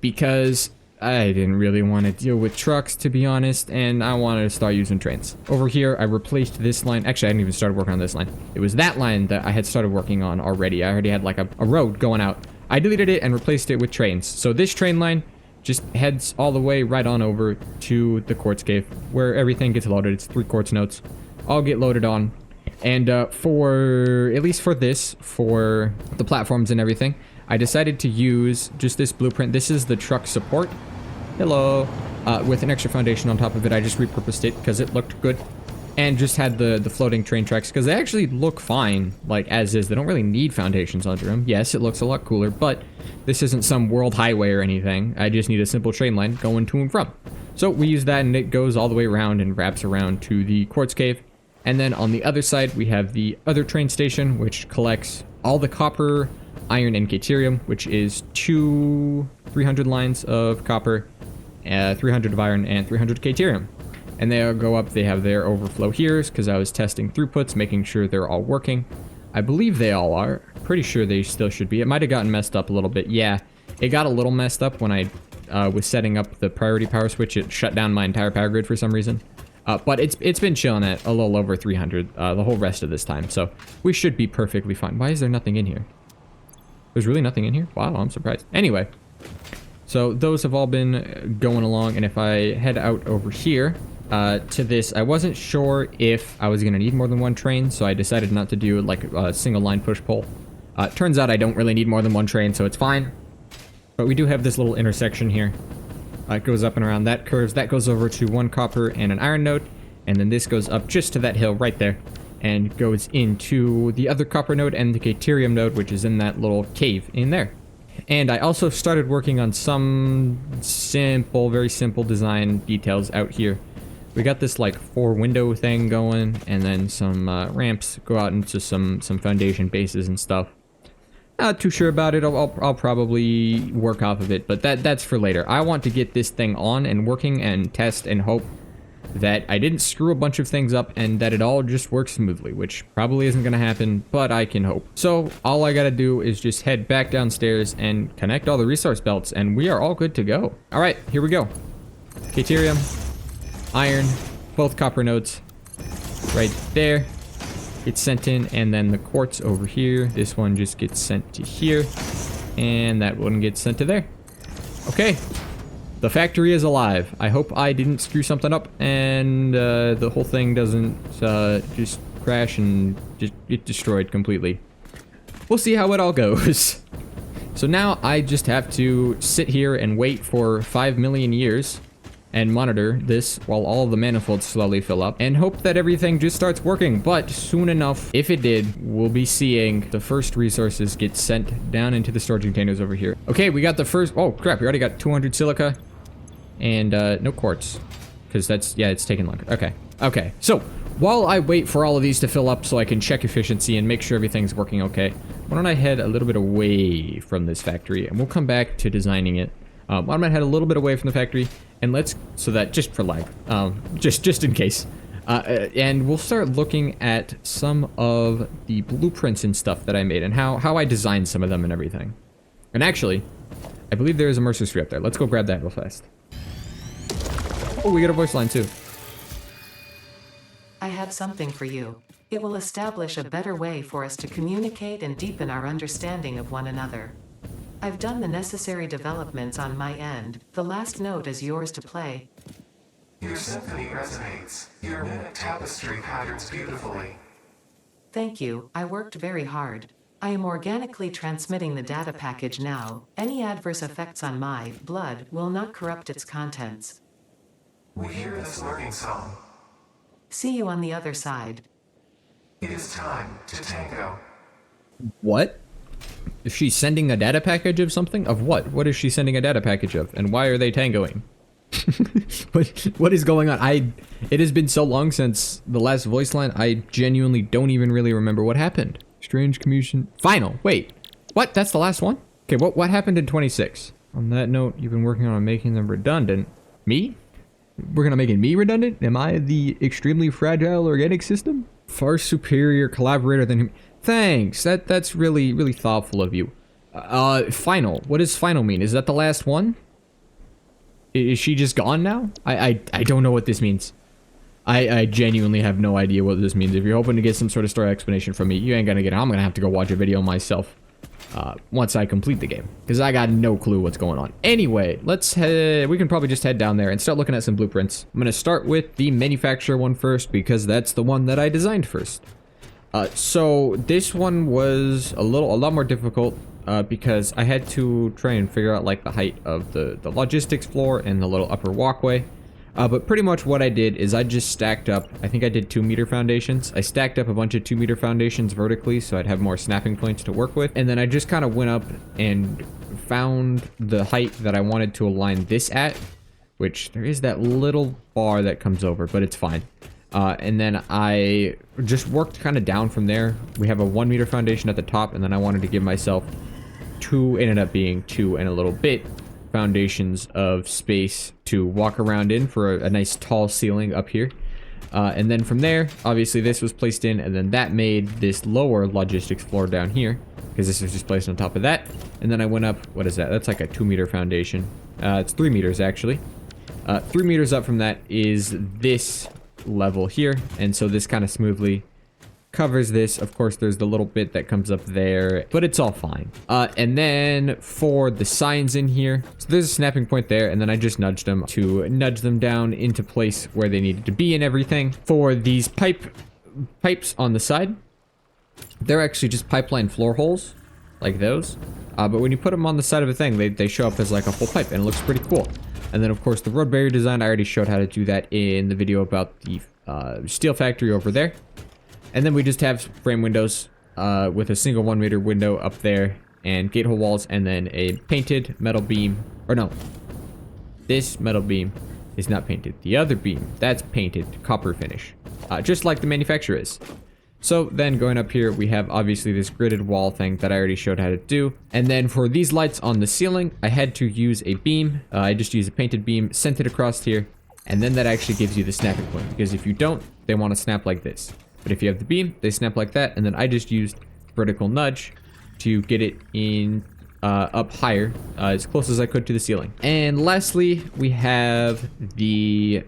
because I didn't really want to deal with trucks, to be honest, and I wanted to start using trains. Over here, I replaced this line. Actually, I hadn't even started working on this line. It was that line that I had started working on already. I already had like a road going out. I deleted it and replaced it with trains. So this train line just heads all the way right on over to the quartz cave, where everything gets loaded. It's 3 quartz nodes. All get loaded on. And for, at least for this, for the platforms and everything, I decided to use just this blueprint. This is the truck support. Hello. With an extra foundation on top of it. I just repurposed it because it looked good. And just had the floating train tracks, because they actually look fine, like, as is. They don't really need foundations under them. Yes, it looks a lot cooler, but this isn't some world highway or anything. I just need a simple train line going to and from. So we use that, and it goes all the way around and wraps around to the quartz cave. And then on the other side, we have the other train station, which collects all the copper, iron, and caterium, which is 300 lines of copper, 300 of iron, and 300 caterium. And they'll go up, they have their overflow here, because I was testing throughputs, making sure they're all working. I believe they all are. Pretty sure they still should be. It might have gotten messed up a little bit. Yeah, it got a little messed up when I was setting up the priority power switch. It shut down my entire power grid for some reason. But it's been chilling at a little over 300 the whole rest of this time. So we should be perfectly fine. Why is there nothing in here? There's really nothing in here? Wow, I'm surprised. Anyway, so those have all been going along. And if I head out over here to this, I wasn't sure if I was going to need more than one train. So I decided not to do like a single line push-pull. Turns out I don't really need more than one train, so it's fine. But we do have this little intersection here. It goes up and around, that curves, that goes over to 1 copper and an iron node, and then this goes up just to that hill right there, and goes into the other copper node and the caterium node, which is in that little cave in there. And I also started working on some simple, very simple design details out here. We got this like 4-window thing going, and then some ramps go out into some foundation bases and stuff. Not too sure about it. I'll probably work off of it, but that's for later. I want to get this thing on and working and test and hope that I didn't screw a bunch of things up and that it all just works smoothly, which probably isn't going to happen, but I can hope. So all I got to do is just head back downstairs and connect all the resource belts, and we are all good to go. All right, here we go. Caterium, iron, both copper nodes right there. It's sent in, and then the quartz over here, this one just gets sent to here, and that one gets sent to there. Okay, the factory is alive. I hope I didn't screw something up and the whole thing doesn't just crash and just get destroyed completely. We'll see how it all goes. So now I just have to sit here and wait for 5 million years and monitor this while all of the manifolds slowly fill up and hope that everything just starts working. But soon enough, if it did, we'll be seeing the first resources get sent down into the storage containers over here. Okay, we got the first, oh crap, we already got 200 silica and no quartz, because that's, yeah, it's taking longer. Okay, so while I wait for all of these to fill up so I can check efficiency and make sure everything's working okay, why don't I head a little bit away from this factory and we'll come back to designing it. I'm gonna head a little bit away from the factory, and let's, so that, just for lag, just in case. And we'll start looking at some of the blueprints and stuff that I made, and how I designed some of them and everything. And actually, I believe there is a Mercer's tree up there. Let's go grab that real fast. Oh, we got a voice line too. I have something for you. It will establish a better way for us to communicate and deepen our understanding of one another. I've done the necessary developments on my end. The last note is yours to play. Your symphony resonates. Your mimic tapestry patterns beautifully. Thank you, I worked very hard. I am organically transmitting the data package now. Any adverse effects on my blood will not corrupt its contents. We hear this learning song. See you on the other side. It is time to tango. What? Is she sending a data package of something? Of what? What is she sending a data package of? And why are they tangoing? what is going on? It has been so long since the last voice line, I genuinely don't even really remember what happened. Strange communication. Final. Wait. What? That's the last one? Okay, what happened in 26? On that note, you've been working on making them redundant. Me? Working on making me redundant? Am I the extremely fragile organic system? Far superior collaborator than him. Thanks. That's really, really thoughtful of you. Final. What does final mean? Is that the last one? Is she just gone now? I don't know what this means. I genuinely have no idea what this means. If you're hoping to get some sort of story explanation from me, you ain't gonna get it. I'm gonna have to go watch a video myself once I complete the game, because I got no clue what's going on. Anyway, we can probably just head down there and start looking at some blueprints. I'm gonna start with the manufacturer one first, because that's the one that I designed first. So this one was a lot more difficult because I had to try and figure out like the height of the logistics floor and the little upper walkway. But pretty much what I did is I just stacked up, I think I did 2-meter foundations. I stacked up a bunch of 2-meter foundations vertically so I'd have more snapping points to work with. And then I just kind of went up and found the height that I wanted to align this at, which there is that little bar that comes over, but it's fine. And then I just worked kind of down from there. We have a 1-meter foundation at the top, and then I wanted to give myself ended up being 2 and a little bit foundations of space to walk around in for a nice tall ceiling up here. And then from there, obviously this was placed in, and then that made this lower logistics floor down here, because this was just placed on top of that. And then I went up, what is that? That's like a 2-meter foundation. It's 3 meters actually. 3 meters up from that is this level here, and so this kind of smoothly covers this. Of course, there's the little bit that comes up there, but it's all fine. And then for the signs in here, so there's a snapping point there, and then I just nudged them to nudge them down into place where they needed to be and everything. For these pipes on the side, they're actually just pipeline floor holes, like those. But when you put them on the side of a thing, they show up as like a full pipe, and it looks pretty cool. And then, of course, the road barrier design, I already showed how to do that in the video about the steel factory over there. And then we just have frame windows with a single 1-meter window up there, and gate hole walls, and then a painted metal beam. Or no, this metal beam is not painted. The other beam, that's painted copper finish, just like the manufacturer is. So then going up here, we have obviously this gridded wall thing that I already showed how to do. And then for these lights on the ceiling, I had to use a beam. I just used a painted beam, sent it across here, and then that actually gives you the snapping point, because if you don't, they want to snap like this. But if you have the beam, they snap like that, and then I just used vertical nudge to get it in up higher, as close as I could to the ceiling. And lastly, we have the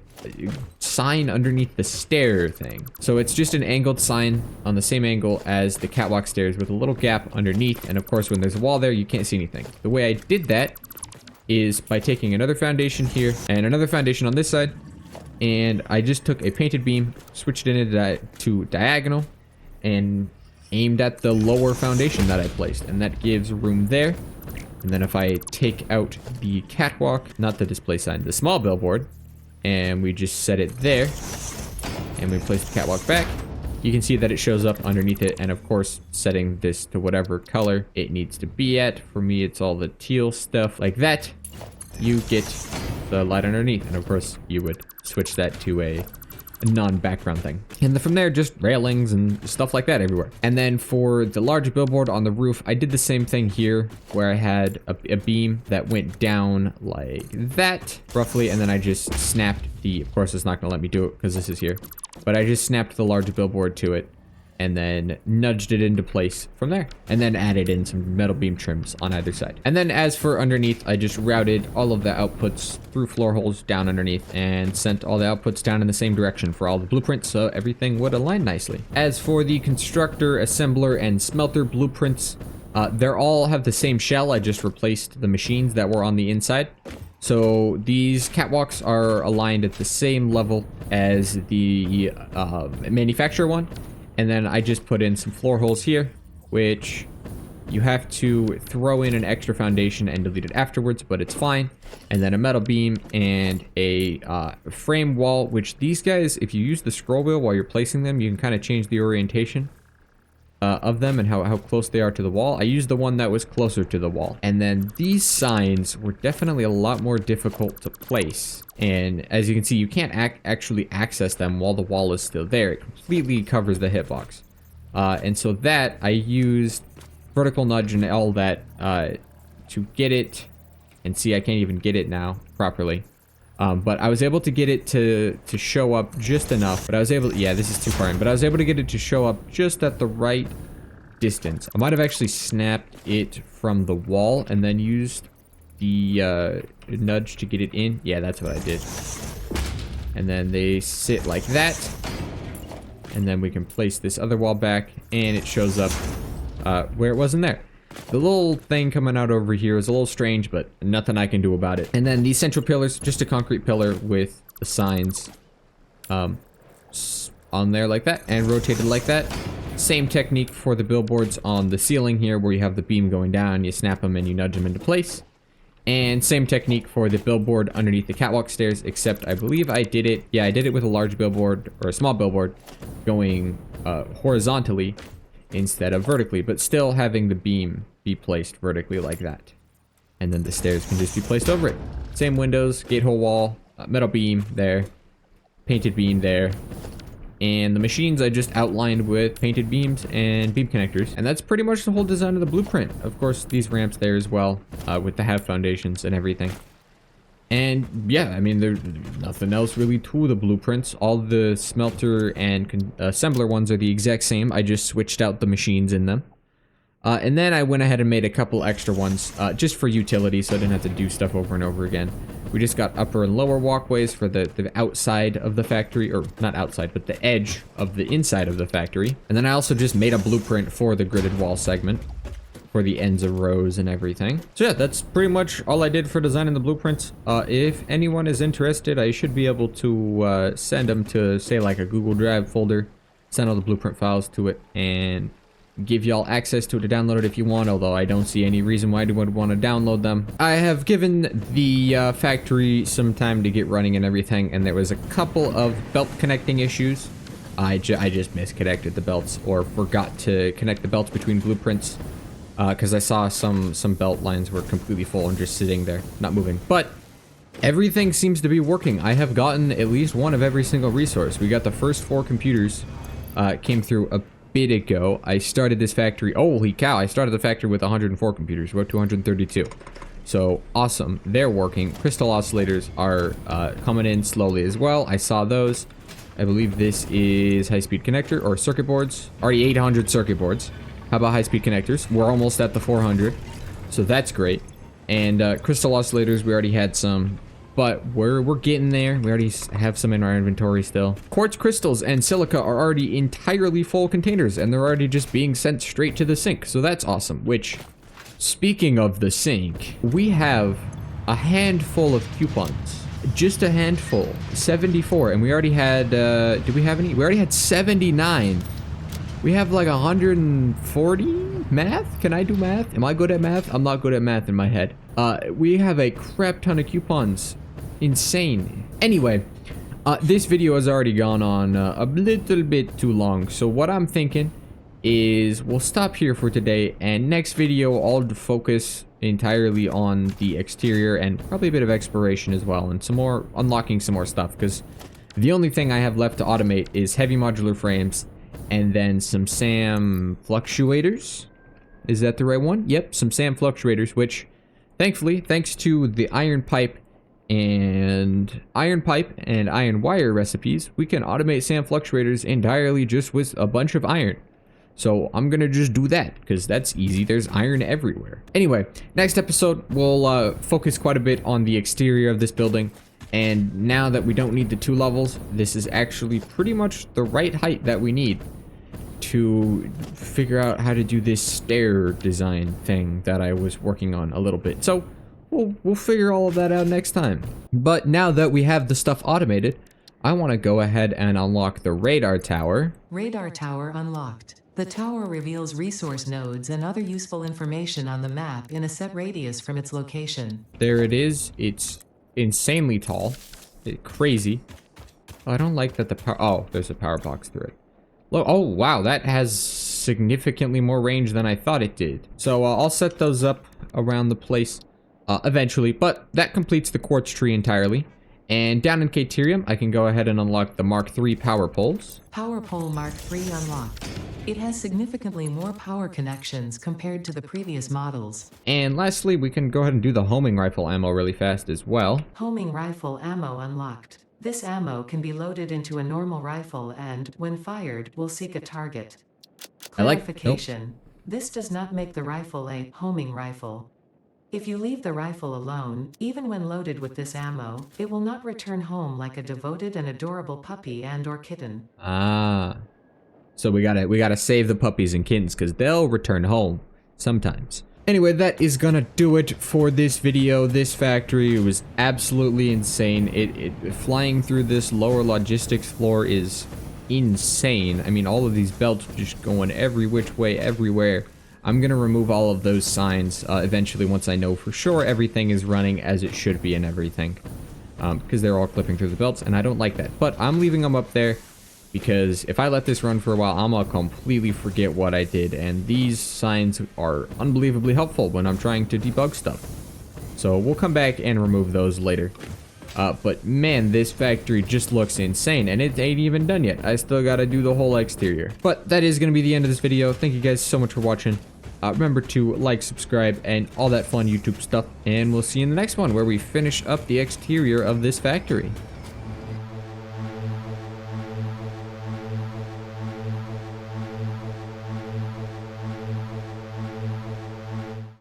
sign underneath the stair thing. So it's just an angled sign on the same angle as the catwalk stairs with a little gap underneath, and of course when there's a wall there, you can't see anything. The way I did that is by taking another foundation here and another foundation on this side, and I just took a painted beam, switched it into to diagonal, and aimed at the lower foundation that I placed, and that gives room there. And then if I take out the catwalk, not the display sign, the small billboard, and we just set it there, and we place the catwalk back, you can see that it shows up underneath it. And of course, setting this to whatever color it needs to be at. For me, it's all the teal stuff like that. You get the light underneath, and of course, you would switch that to a non-background thing. And then from there, just railings and stuff like that everywhere. And then for the large billboard on the roof, I did the same thing here, where I had a beam that went down like that, roughly, and then I just snapped of course it's not gonna let me do it because this is here, but I just snapped the large billboard to it, and then nudged it into place from there, and then added in some metal beam trims on either side. And then as for underneath, I just routed all of the outputs through floor holes down underneath, and sent all the outputs down in the same direction for all the blueprints, so everything would align nicely. As for the constructor, assembler, and smelter blueprints, they all have the same shell. I just replaced the machines that were on the inside. So these catwalks are aligned at the same level as the manufacturer one. And then I just put in some floor holes here, which You have to throw in an extra foundation and delete it afterwards, but it's fine. And then a metal beam and a frame wall, which these guys, if you use the scroll wheel while you're placing them, you can kind of change the orientation of them and how close they are to the wall. I used the one that was closer to the wall. And then these signs were definitely a lot more difficult to place. And as you can see, you can't actually access them while the wall is still there. It completely covers the hitbox. And so that I used vertical nudge and all that to get it, and see, I can't even get it now properly, but I was able to get it to show up just enough. But I was able, yeah, this is too far in, but I was able to get it to show up just at the right distance. I might have actually snapped it from the wall and then used the nudge to get it in. Yeah, that's what I did. And then they sit like that, and then we can place this other wall back, and it shows up where it wasn't there. The little thing coming out over here is a little strange, but nothing I can do about it. And then these central pillars, just a concrete pillar with the signs on there like that, and rotated like that. Same technique for the billboards on the ceiling here, where you have the beam going down, you snap them and you nudge them into place. And same technique for the billboard underneath the catwalk stairs, except I believe I did it, yeah, I did it with a large billboard, or a small billboard, going horizontally instead of vertically, but still having the beam be placed vertically like that. And then the stairs can just be placed over it. Same windows, gate hole wall, metal beam there, painted beam there. And the machines I just outlined with painted beams and beam connectors. And that's pretty much the whole design of the blueprint. Of course, these ramps there as well, with the half foundations and everything. And yeah, I mean, there's nothing else really to the blueprints. All the smelter and assembler ones are the exact same. I just switched out the machines in them. And then I went ahead and made a couple extra ones just for utility, so I didn't have to do stuff over and over again. We just got upper and lower walkways for the outside of the factory, or not outside, but the edge of the inside of the factory. And then I also just made a blueprint for the gridded wall segment, for the ends of rows and everything. So yeah, that's pretty much all I did for designing the blueprints. If anyone is interested, I should be able to send them to, say, like a Google Drive folder, send all the blueprint files to it, and give y'all access to it to download it if you want, although I don't see any reason why you would want to download them. I have given the factory some time to get running and everything, and there was a couple of belt connecting issues. I just misconnected the belts, or forgot to connect the belts between blueprints, because I saw some belt lines were completely full and just sitting there, not moving. But everything seems to be working. I have gotten at least one of every single resource. We got the first 4 computers, came through a bit ago. I started this factory, holy cow, I started the factory with 104 computers. We're up to 132. So awesome, they're working. Crystal oscillators are coming in slowly as well. I saw those. I believe this is high-speed connector or circuit boards. Already 800 circuit boards. How about high-speed connectors? We're almost at the 400, so that's great. And crystal oscillators, we already had some, but we're getting there. We already have some in our inventory still. Quartz crystals and silica are already entirely full containers, and they're already just being sent straight to the sink, so that's awesome. Which, speaking of the sink, we have a handful of coupons. Just a handful. 74, and we already had, did we have any? We already had 79. We have like 140? Math? Can I do math? Am I good at math? I'm not good at math in my head. We have a crap ton of coupons. Insane. Anyway, this video has already gone on a little bit too long. So what I'm thinking is we'll stop here for today. And next video, I'll focus entirely on the exterior and probably a bit of exploration as well. And some more, unlocking some more stuff. Because the only thing I have left to automate is heavy modular frames. And then some SAM fluctuators. Is that the right one? Yep, some SAM fluctuators, which, thankfully, thanks to the iron pipe and iron wire recipes, we can automate SAM fluctuators entirely just with a bunch of iron. So I'm gonna just do that, because that's easy. There's iron everywhere. Anyway, next episode, we'll focus quite a bit on the exterior of this building. And now that we don't need the 2 levels, this is actually pretty much the right height that we need to figure out how to do this stair design thing that I was working on a little bit. So we'll figure all of that out next time. But now that we have the stuff automated, I want to go ahead and unlock the radar tower. Radar tower unlocked. The tower reveals resource nodes and other useful information on the map in a set radius from its location. There it is. It's insanely tall. Crazy. Oh, I don't like that the power... Oh, there's a power box through it. Look, oh, wow, that has significantly more range than I thought it did. So I'll set those up around the place eventually, but that completes the quartz tree entirely. And down in Caterium, I can go ahead and unlock the Mark III power poles. Power pole Mark III unlocked. It has significantly more power connections compared to the previous models. And lastly, we can go ahead and do the homing rifle ammo really fast as well. Homing rifle ammo unlocked. This ammo can be loaded into a normal rifle and, when fired, will seek a target. Clarification. This does not make the rifle a homing rifle. If you leave the rifle alone, even when loaded with this ammo, it will not return home like a devoted and adorable puppy and/or kitten. Ah. So we gotta save the puppies and kittens, because they'll return home sometimes. Anyway, that is gonna do it for this video. This factory, it was absolutely insane. Flying through this lower logistics floor is insane. I mean, all of these belts just going every which way, everywhere. I'm gonna remove all of those signs eventually once I know for sure everything is running as it should be and everything. Because they're all clipping through the belts, and I don't like that. But I'm leaving them up there because if I let this run for a while, I'm gonna completely forget what I did. And these signs are unbelievably helpful when I'm trying to debug stuff. So we'll come back and remove those later. But man, this factory just looks insane, and it ain't even done yet. I still gotta do the whole exterior. But that is gonna be the end of this video. Thank you guys so much for watching. Remember to like, subscribe, and all that fun YouTube stuff. And we'll see you in the next one, where we finish up the exterior of this factory.